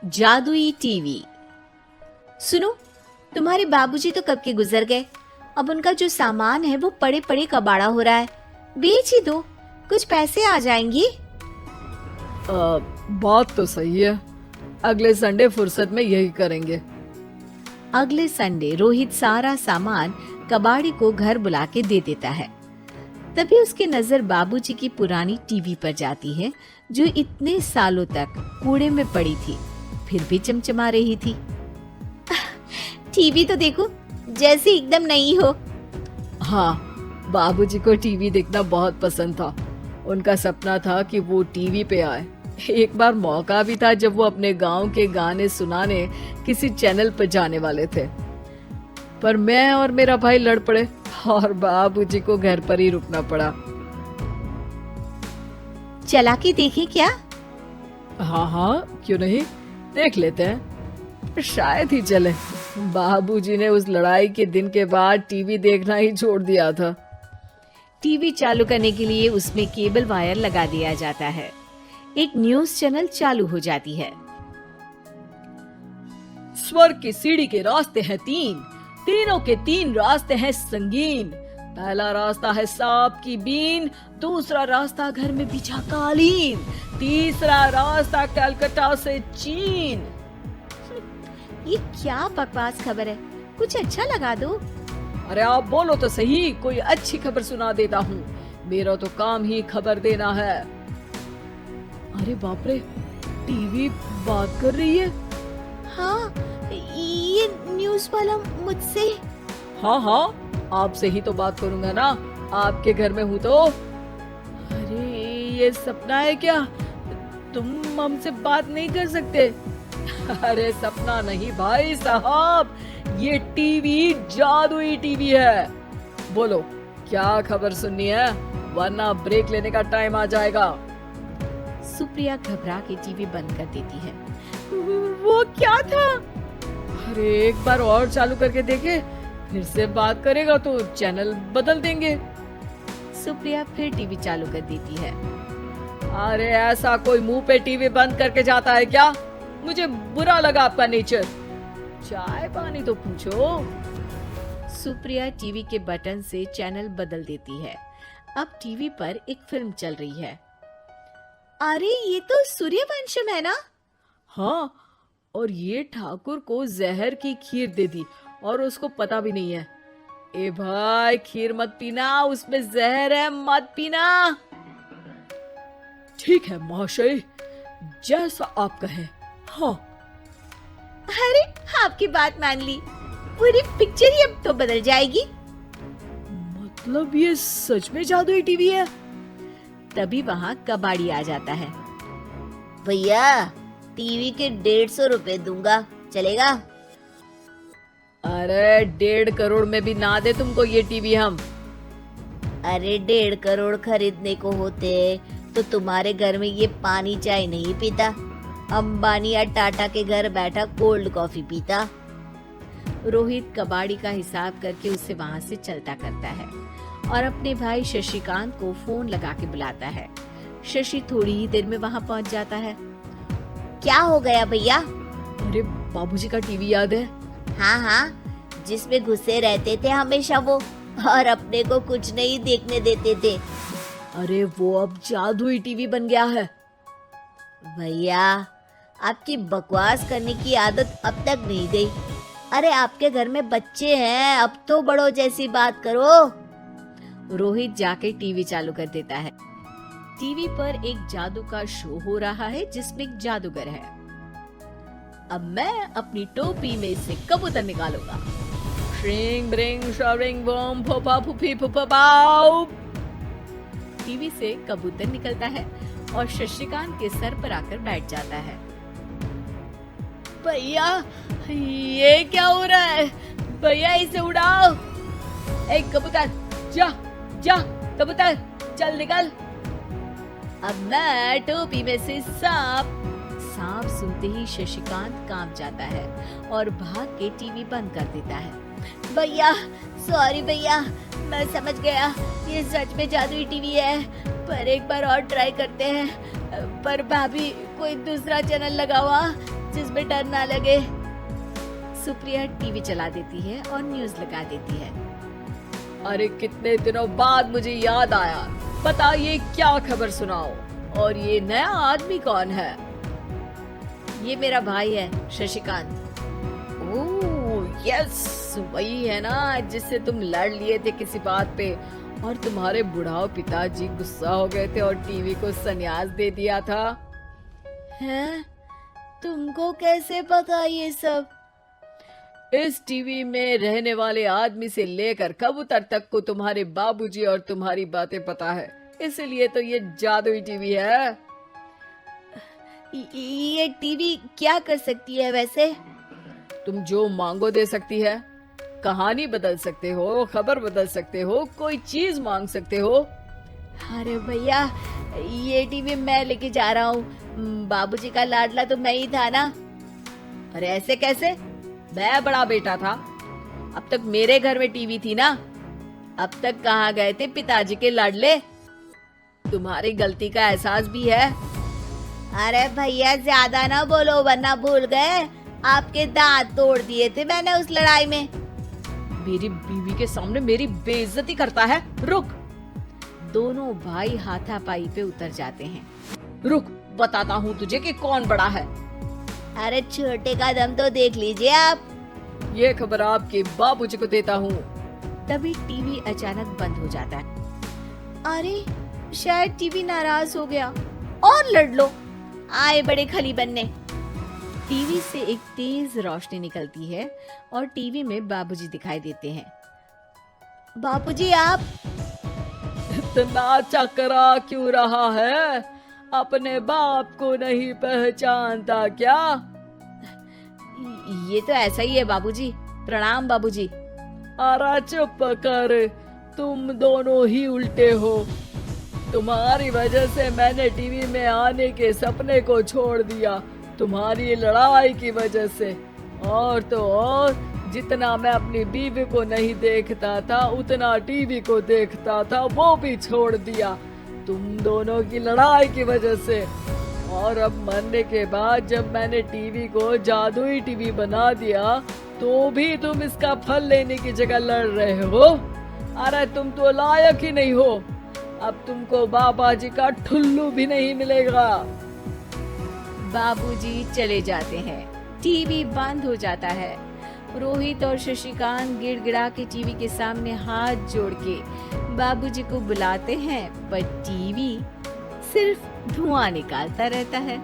जादुई टीवी। सुनो, तुम्हारे बाबूजी तो कब के गुजर गए। अब उनका जो सामान है वो पड़े पड़े कबाड़ा हो रहा है। बेच ही दो, कुछ पैसे आ जाएंगी। बात तो सही है। अगले संडे फुर्सत में यही करेंगे। अगले संडे रोहित सारा सामान कबाड़ी को घर बुला के दे देता है। तभी उसकी नजर बाबूजी की पुरानी टीवी पर जाती है, जो इतने सालों तक कूड़े में पड़ी थी, फिर भी चमचमा रही थी। टीवी तो देखो, जैसे एकदम नई हो। हाँ, बाबूजी को टीवी देखना बहुत पसंद था। उनका सपना था कि वो टीवी पे आए। एक बार मौका भी था जब वो अपने गांव के गाने सुनाने किसी चैनल पर जाने वाले थे, पर मैं और मेरा भाई लड़ पड़े और बाबूजी को घर पर ही रुकना पड़ा। चला के देखें क्या? हाँ, क्यों नहीं, देख लेते हैं, शायद ही चले। बाबूजी ने उस लड़ाई के दिन के बाद टीवी देखना ही छोड़ दिया था। टीवी चालू करने के लिए उसमें केबल वायर लगा दिया जाता है। एक न्यूज चैनल चालू हो जाती है। स्वर्ग की सीढ़ी के रास्ते हैं तीन, तीनों के तीन रास्ते हैं संगीन। पहला रास्ता है सांप की बीन, दूसरा रास्ता घर में बिछा कालीन, तीसरा रास्ता कलकत्ता से चीन। ये क्या बकवास खबर है, कुछ अच्छा लगा दो। अरे आप बोलो तो सही, कोई अच्छी खबर सुना देता हूँ। मेरा तो काम ही खबर देना है। अरे बाप रे, टीवी बात कर रही है। हाँ, ये न्यूज वाला मुझसे। हाँ, आपसे ही तो बात करूंगा ना, आपके घर में हूँ तो। अरे ये सपना है क्या? तुम हमसे बात नहीं कर सकते? अरे सपना नहीं भाई साहब, ये टीवी जादुई टीवी है। बोलो क्या खबर सुननी है, वरना ब्रेक लेने का टाइम आ जाएगा। सुप्रिया घबरा के टीवी बंद कर देती है। वो क्या था? अरे एक बार और चालू करके देखे, फिर से बात करेगा तो चैनल बदल देंगे। सुप्रिया फिर टीवी चालू कर देती है। अरे ऐसा कोई मुंह पे टीवी बंद करके जाता है क्या? मुझे बुरा लगा आपका नेचर। चाय पानी तो पूछो। सुप्रिया टीवी के बटन से चैनल बदल देती है। अब टीवी पर एक फिल्म चल रही है। अरे ये तो सूर्यवंशम है ना? हाँ, और ये ठाकुर को जहर की खीर दे दी और उसको पता भी नहीं है। ए भाई, खीर मत पीना, उसमें जहर है, मत पीना। ठीक है महाशय, जैसा आप कहें। हाँ। अरे आपकी बात मान ली, पूरी पिक्चर ही अब तो बदल जाएगी। मतलब ये सच में जादुई टीवी है? तभी वहाँ कबाड़ी आ जाता है। भैया, टीवी के 150 रुपए दूंगा, चलेगा? अरे 1.5 करोड़ में भी ना दे तुमको ये टीवी हम। अरे 1.5 करोड़ खरीदने को होते तो तुम्हारे घर में ये पानी चाय नहीं पीता, अंबानी या टाटा के घर बैठा कोल्ड कॉफी पीता। रोहित कबाड़ी का हिसाब करके उसे वहाँ से चलता करता है और अपने भाई शशिकांत को फोन लगा के बुलाता है। शशि थोड़ी ही देर में वहाँ पहुँच जाता है। क्या हो गया भैया? अरे बाबूजी का टीवी याद है? हाँ, जिसमें घुसे रहते थे हमेशा वो, और अपने को कुछ नहीं देखने देते थे। अरे वो अब जादुई टीवी बन गया है। भैया, आपकी बकवास करने की आदत अब तक नहीं गई। अरे आपके घर में बच्चे हैं, अब तो बड़ों जैसी बात करो। रोहित जाके टीवी चालू कर देता है। टीवी पर एक जादू का शो हो रहा है जिसमें एक जादूगर है। अब मैं अपनी टोपी में से कबूतर निकालूंगा। श्रिंग ब्रिंग शरिंग बम फपा फुफी फुफा पाउ। टीवी से कबूतर निकलता है और शशिकांत के सर पर आकर बैठ जाता है। भैया, ये क्या हो रहा है? भैया इसे उड़ाओ। एक कबूतर, जा कबूतर, चल निकल। अब मैं टोपी में से सांप सुनते ही शशिकांत कांप जाता है और भाग के टीवी बंद कर देता है। भैया, सॉरी भैया, मैं समझ गया ये सच में जादुई टीवी है, पर एक बार और ट्राई करते हैं। पर भाभी, कोई दूसरा चैनल लगाओ जिसमें डर ना लगे। सुप्रिया टीवी चला देती है और न्यूज लगा देती है। अरे कितने दिनों बाद मुझे याद आया, बताइए क्या खबर सुनाओ। और ये नया आदमी कौन है? ये मेरा भाई है शशिकांत। ओह यस, वही है ना जिससे तुम लड़ लिए थे किसी बात पे और तुम्हारे बुढ़ाओ पिताजी गुस्सा हो गए थे और टीवी को संन्यास दे दिया था। हैं? तुमको कैसे पता ये सब? इस टीवी में रहने वाले आदमी से लेकर कबूतर तक को तुम्हारे बाबूजी और तुम्हारी बातें पता है, इसीलिए तो ये जादुई टीवी है। ये टीवी क्या कर सकती है वैसे? तुम जो मांगो दे सकती है, कहानी बदल सकते हो, खबर बदल सकते हो, कोई चीज मांग सकते हो। अरे भैया, ये टीवी मैं लेके जा रहा हूँ। बाबूजी का लाडला तो मैं ही था ना। अरे ऐसे कैसे? मैं बड़ा बेटा था, अब तक मेरे घर में टीवी थी ना। अब तक कहाँ गए थे पिताजी के लाडले? तुम्हारी गलती का एहसास भी है। अरे भैया ज्यादा ना बोलो वरना भूल गए, आपके दांत तोड़ दिए थे मैंने उस लड़ाई में। मेरी बीवी के सामने मेरी बेइज्जती करता है। रुक। दोनों भाई हाथापाई पे उतर जाते हैं। रुक, बताता हूँ तुझे कि कौन बड़ा है। अरे छोटे का दम तो देख लीजिए आप। ये खबर आपके बाबूजी को देता हूँ। तभी टीवी अचानक बंद हो जाता है। अरे शायद टीवी नाराज हो गया। और लड़ लो, आए बड़े खली बनने। टीवी से एक तेज रोशनी निकलती है और टीवी में बाबूजी दिखाई देते हैं। बाबूजी आप इतना चकरा क्यों रहा है? अपने बाप को नहीं पहचानता क्या? ये तो ऐसा ही है बाबूजी। प्रणाम बाबूजी। अरे चुप कर, तुम दोनों ही उल्टे हो। तुम्हारी वजह से मैंने टीवी में आने के सपने को छोड़ दिया, तुम्हारी लड़ाई की वजह से। और तो और, जितना मैं अपनी बीवी को नहीं देखता था उतना टीवी को देखता था, वो भी छोड़ दिया तुम दोनों की लड़ाई की वजह से। और अब मरने के बाद जब मैंने टीवी को जादुई टीवी बना दिया तो भी तुम इसका फल लेने की जगह लड़ रहे हो। अरे तुम तो लायक ही नहीं हो। अब तुमको बाबा जी का ठुल्लू भी नहीं मिलेगा। बाबूजी चले जाते हैं। टीवी बंद हो जाता है। रोहित और शशिकांत गिड़गिड़ा के टीवी के सामने हाथ जोड़ के बाबूजी को बुलाते हैं, पर टीवी सिर्फ धुआं निकालता रहता है।